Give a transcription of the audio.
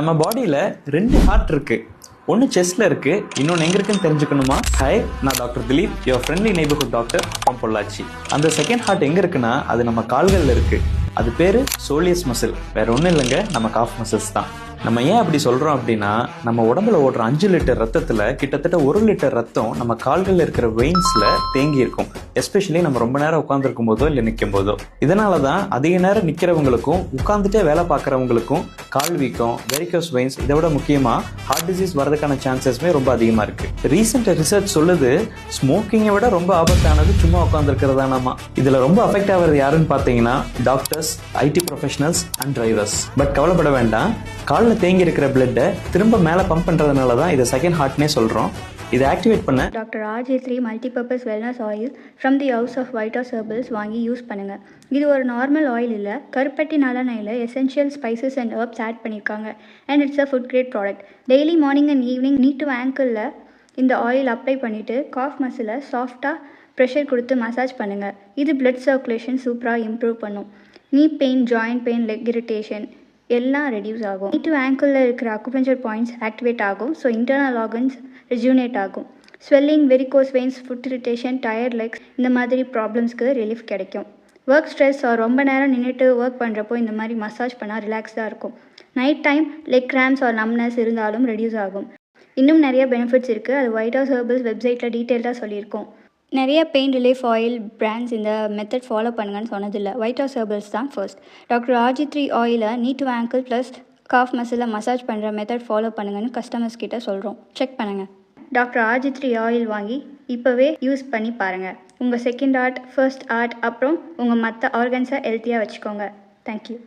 நம்ம பாடியில் 2 ஹார்ட் இருக்கு. ஒன்று செஸ்ட்ல இருக்கு, இன்னொன்று எங்க இருக்குன்னு தெரிஞ்சுக்கணுமா? ஹாய், நான் doctor Dilip, your friendly neighbourhood doctor from Pollachi. அந்த செகண்ட் ஹார்ட் எங்க இருக்குன்னா அது நம்ம கால்களில் இருக்கு. அது பேரு சோலியஸ் மசில். வேற ஒன்றும் இல்லைங்க, நம்ம காஃப் மசில்ஸ் தான். நம்ம ஏன் அப்படி சொல்றோம் அப்படின்னா, நம்ம உடம்புல ஓடுற 5 லிட்டர் ரத்தத்துல கிட்டத்தட்ட 1 லிட்டர் ரத்தம் நம்ம கால்களில் இருக்கிற வெயின்ஸ்ல தேங்கி இருக்கும். எஸ்பெஷலி நம்ம ரொம்ப நேரம் உட்காந்துருக்கும் போதோ இல்லை நிற்கும் போதோ. இதனாலதான் அதிக நேரம் நிற்கிறவங்களுக்கும் உட்காந்துட்டே வேலை பார்க்குறவங்களுக்கும் கால் வீக்கம், வெரிகோஸ் வெயின்ஸ், இதை விட முக்கியமா ஹார்ட் டிசீஸ் வரதுக்கான சான்சஸ்மே ரொம்ப அதிகமா இருக்கு. ரீசெண்ட் ரிசர்ச் சொல்லுது, ஸ்மோக்கிங்கை விட ரொம்ப ஆபத்தானது சும்மா உட்காந்துருக்கிறதானாமா. இதுல ரொம்ப அஃபெக்ட் ஆகிறது யாருன்னு பார்த்தீங்கன்னா doctors, ID professionals and drivers. But கவலைப்பட வேண்டாம், காலில் தேங்கி இருக்கிற பிளட்டை திரும்ப மேலே பம்ப் பண்ணுறதுனால தான் இதை செகண்ட் ஹார்ட்னே சொல்கிறோம். இதை ஆக்டிவேட் பண்ண doctor RJ3 multipurpose wellness oil from the house of White House Herbals வாங்கி யூஸ் பண்ணுங்கள். இது ஒரு நார்மல் ஆயில் இல்லை, கருப்பட்டி நல்லெண்ணெயில் essential spices and herbs add பண்ணியிருக்காங்க. And it's a food grade product. Daily morning and evening knee to ஆங்கிளில் இந்த ஆயில் அப்ளை பண்ணிவிட்டு காஃப் மசிலை சாஃப்டாக ப்ரெஷர் கொடுத்து மசாஜ் பண்ணுங்கள். இது பிளட் சர்க்குலேஷன் சூப்பராக இம்ப்ரூவ் பண்ணும். Knee pain, joint pain, leg irritation எல்லாம் ரெடியூஸ் ஆகும். நீ டு ஆங்கிளில் இருக்கிற அக்குபஞ்சர் பாயிண்ட்ஸ் ஆக்டிவேட் ஆகும். ஸோ இன்டர்னல் ஆர்கன்ஸ் ரெஜூனேட் ஆகும். Swelling, varicose veins, foot irritation, tired legs, இந்த மாதிரி ப்ராப்ளம்ஸ்க்கு ரிலீஃப் கிடைக்கும். ஒர்க் ஸ்ட்ரெஸ் ரொம்ப நேரம் நின்றுட்டு ஒர்க் பண்ணுறப்போ இந்த மாதிரி மசாஜ் பண்ணால் ரிலாக்ஸ்டாக இருக்கும். Night time leg cramps or numbness இருந்தாலும் ரெடியூஸ் ஆகும். இன்னும் நிறைய பெனிஃபிட்ஸ் இருக்குது. அது வைட் ஹவுஸ் ஹெர்பல்ஸ் வெப்சைட்டில் டீட்டெயில்டாக சொல்லியிருக்கோம். நிறைய பெயின் ரிலீஃப் ஆயில் பிராண்ட்ஸ் இந்த மெத்தட் ஃபாலோ பண்ணுங்கன்னு சொன்னதில்லை. வைட் ஹவுஸ் ஹெர்பல்ஸ் தான் ஃபர்ஸ்ட். டாக்டர் RJ3 ஆயிலை knee to ankle plus calf மசிலை மசாஜ் பண்ணுற மெத்தட் ஃபாலோ பண்ணுங்கன்னு கஸ்டமர்ஸ் கிட்ட சொல்கிறோம். செக் பண்ணுங்கள். டாக்டர் RJ3 ஆயில் வாங்கி இப்போவே யூஸ் பண்ணி பாருங்கள். உங்கள் செகண்ட் ஹார்ட், ஃபர்ஸ்ட் ஹார்ட், அப்புறம் உங்கள் மற்ற ஆர்கன்ஸை ஹெல்த்தியாக வச்சுக்கோங்க. தேங்க்யூ.